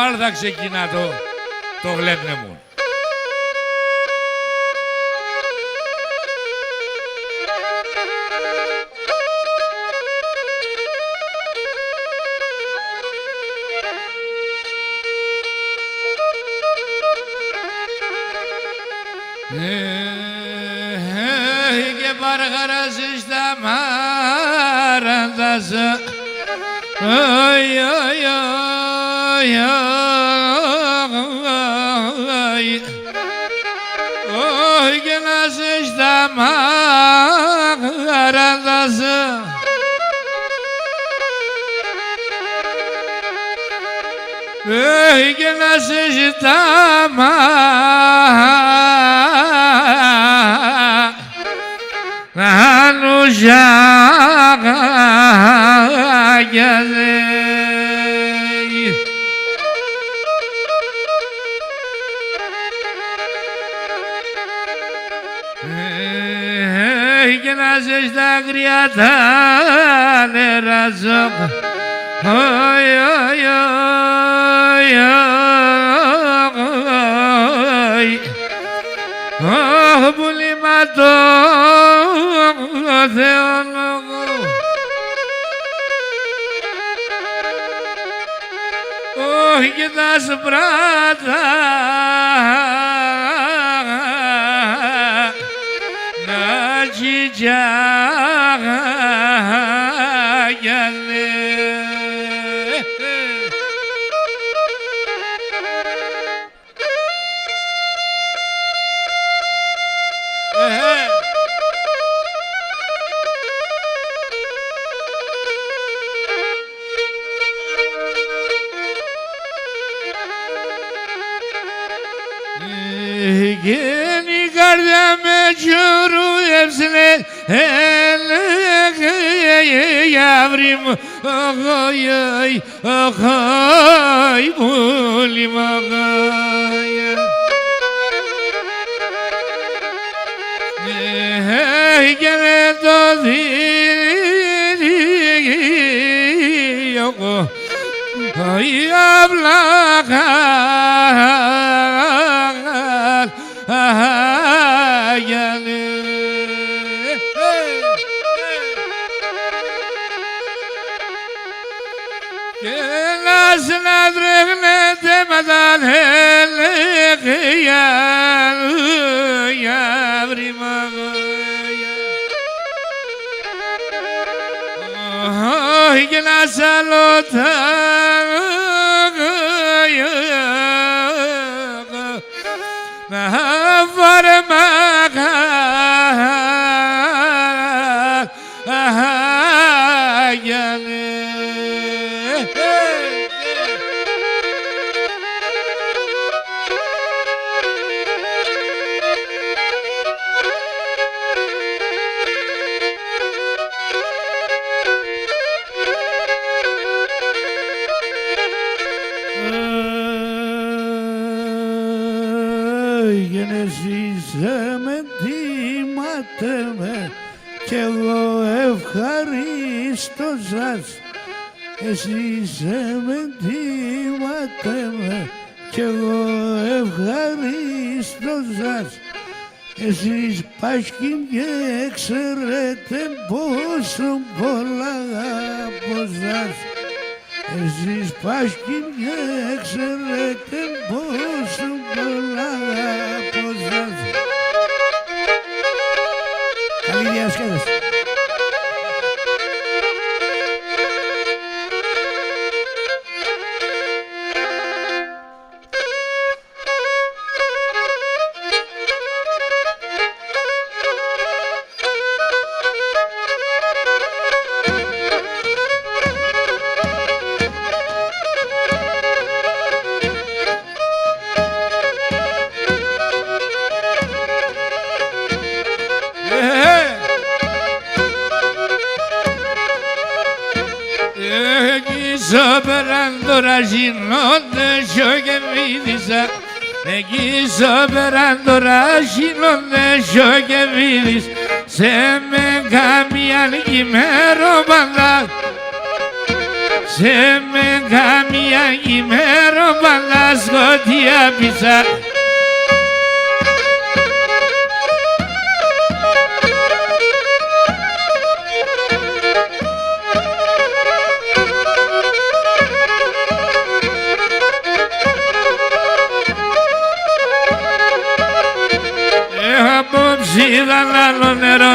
πάλι θα ξεκινά το γλένε μου. Και παρχαράζεις τα μάραντα σου. Και να ζεις τα μάραντα σου. Και να ζεις τα και να ζεις τα αγριά τα νερά σου. Πουλήματο θεολόγου. Όχι και τα σπράτα να τσιτσάγιανε. Γένει η καρδιά με τσουρούδεψε, αύριο μου, οχόι, πουλί μου, και με το δίωκο, η αυλάκα, και ένας να τρέχνεται με τα νελεγιά βρυμαγωγιά. Όχι και να σαλωτάγωγιά να φαρμακάγιανε. Γενεσίσε με τιμάτε με κι εγώ ευχαρίστω σας. Εσείς με τιμάτε με κι εγώ ευχαρίστω σας. Εσείς πάσχην και ξέρετε πόσο πολλά αγαπώ σας. Εσείς πάσχην και ξέρετε πόσο πολλά αγαπώ σας. Καλή διασκέδαση. Soprandola non ciò che mi disa, e chi soprandola non ciò che mi dis, se me cambia il chimero banda, se me καμία ημέρα πάντα σκοτία πισά. Απόψιδα άλλο νερό,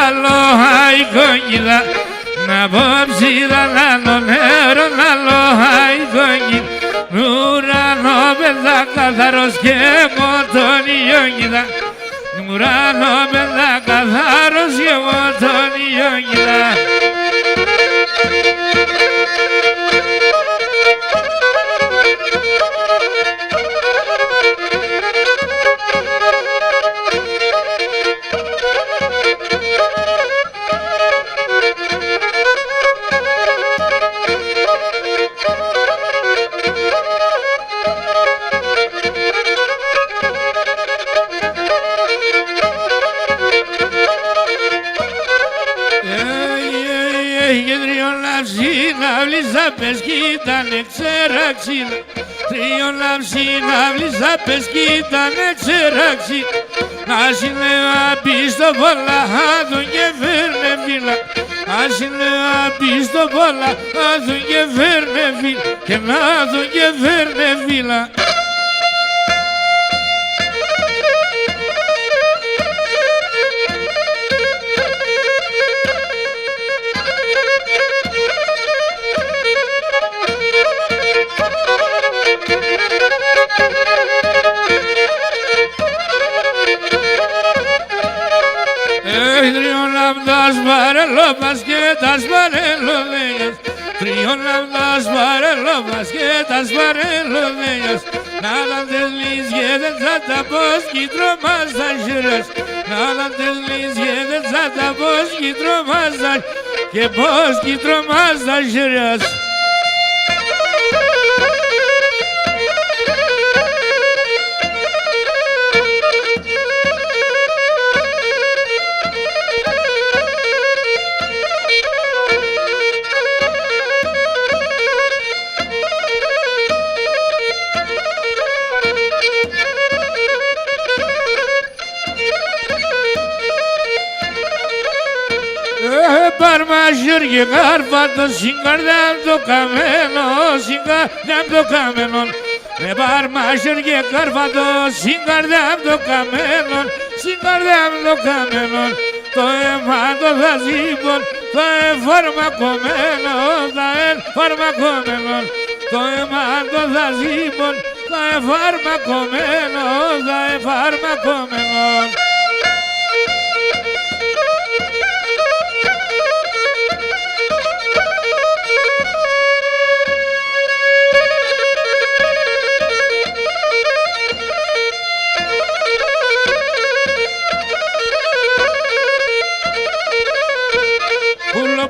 άλλο αϊκόγιδα. Απόψιδα άλλο νερό, άλλο αϊκόγιδα. Ουρανό πεδά καθαρός και εγώ τον ιόγιδα. Ουρανό πεδά καθαρός και εγώ τον ιόγιδα. Συναυλίζαπες κι ήτανε ξεραξίλα. Τριών συναυλίζαπες κι ήτανε ξεραξίλα. Να συνέω απίστο πολλά, άδουν και φέρνε φύλλα. Να συνέω απίστο πολλά, άδουν και φέρνε φύλλα. Και να δουν και φέρνε φύλλα. Τριώναμδας βαρελόπας και τας βαρελοδέγιας. Τριώναμδας βαρελόπας και τας βαρελοδέγιας. Να δαντες λύσγεδες θα τα πως κι τρομάς τα γυρές. Να δαντες λύσγεδες θα τα πως κι τρομάς τα και πως κι τρομάς τα γυρές. Παρμαζιούρ και κάρπατο, συγκαρδάμ το καμένο, συγκαρδάμ το καμένο. Παρμαζιούρ και κάρπατο, συγκαρδάμ το καμένο, συγκαρδάμ το καμένο. Το αίμα το δαζίμπον, το εφαρμακωμένο, το εφαρμακωμένο. Το αίμα το δαζίμπον, το εφαρμακωμένο, το εφαρμακωμένο.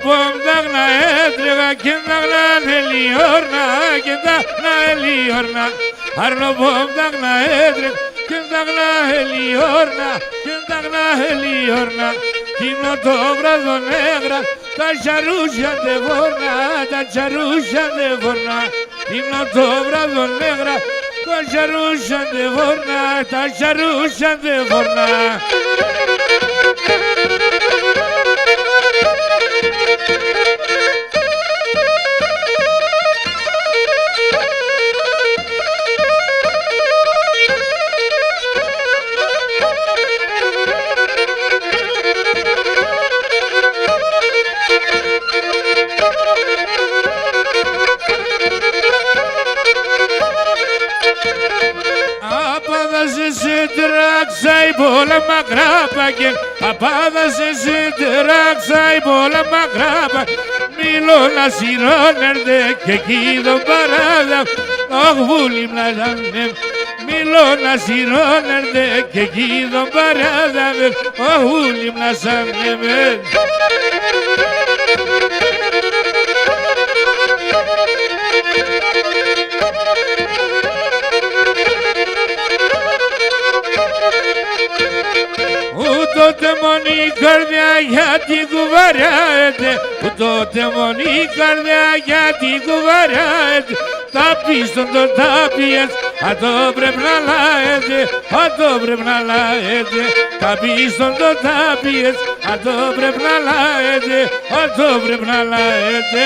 Πόμταγνα έτρεγα και ταγνα ελιόρνα και ταγνα ελιόρνα. Αρνο πόμταγνα έτρεγα και ταγνα ελιόρνα και ταγνα ελιόρνα. Κίνο το βράδο νέγρα τα τσαρούσια δε βόρνα, τα τσαρούσια δε βόρνα. Κίνο το βράδο νέγρα τα τσαρούσια δε βόρνα, τα τσαρούσια δε βόρνα. Τράξα η πολλά μακρά παγγέλ, απάδασε σε τράξα η πολλά μακρά παγγέλ. Μιλώ να σειρώνερτε και εκεί τον παράδα, όχ βούλη μλαζάνε. Μιλώ να σειρώνερτε και εκεί τον παράδα, όχ βούλη μλαζάνε. τότε μόνο η καρδιά γιατί κουβαριάται, τότε μόνο η καρδιά γιατί κουβαριάται. Τα πίστον το τάπιες, το πρέπει να λάετε, το πρέπει να λάετε. Τα πίστον το τάπιες, το πρέπει να λάετε, το πρέπει να λάετε.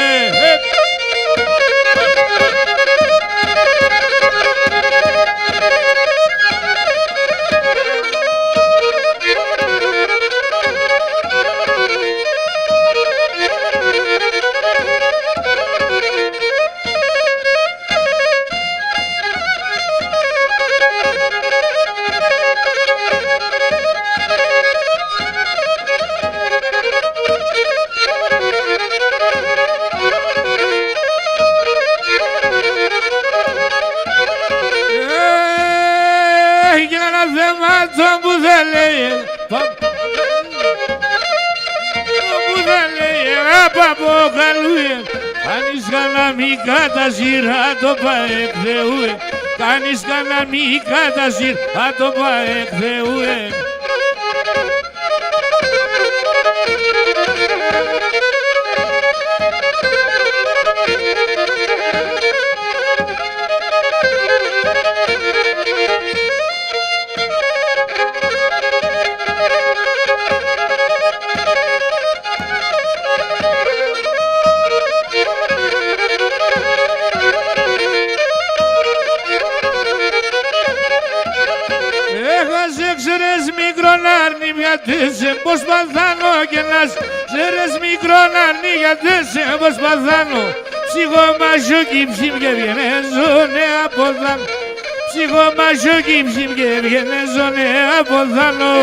Που δεν λέει, που δεν λέει, αποκαλούε. Κάνεις κανένα μη κατά σειρά το ΠΑΕΚ Θεούε. Κάνεις κανένα μη κατά σειρά το ΠΑΕΚ Θεούε. Ξέρεις μικρόν άρνη γιατί σε πως παθάνω και να ξέρεις μικρόν άρνη γιατί σε πως παθάνω. Ψυχομαζούκι ψήμ και βγαίνεζω νέα ποθάνω. Ψυχομαζούκι ψήμ και βγαίνεζω νέα ποθάνω.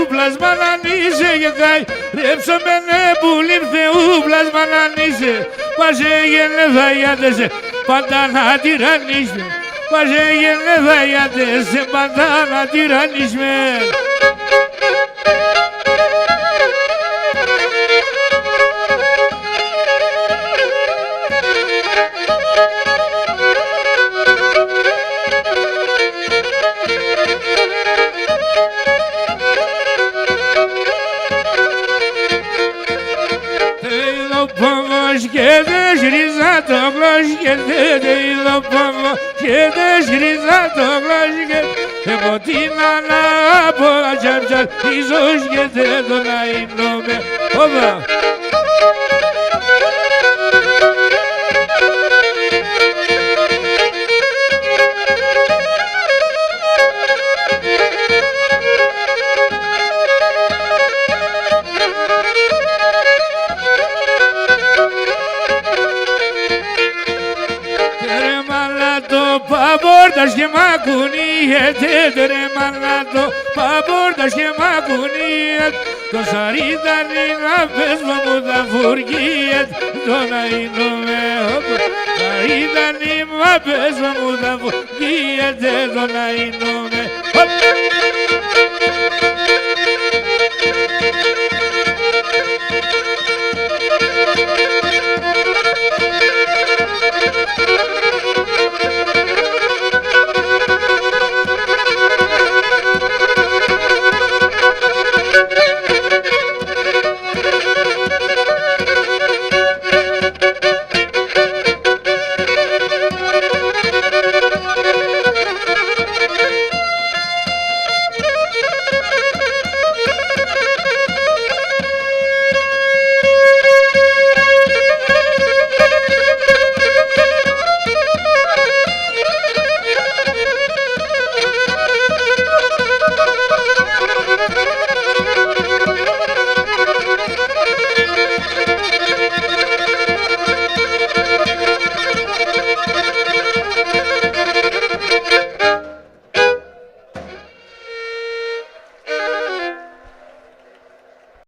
Πλάσμα να νείσαι και καί, ρέψω με νεπούλη Θεού πλάσμα να νείσαι. Πάσε γενεθαγιάτεσαι, πάντα να τυραννίσμε. Πάσε γενεθαγιάτεσαι, πάντα να τυραννίσμε. Και δεν σρίζα το γλώσχεται, δεν είδω πόμο και δεν σρίζα το γλώσχεται. Εγώ την ανάπω ατσάμψαλ, ίσως και δεν τον αείνομαι. Όπα! Παπόρτας και μακουνιέται, ρε μανάτο, παπόρτας και μακουνιέται. Το σαρίτανι να πες μου τα φουργιέται, το να εινούμε όπου. Σαρίτανι να πες μου τα φουργιέται, το να εινούμε όπου.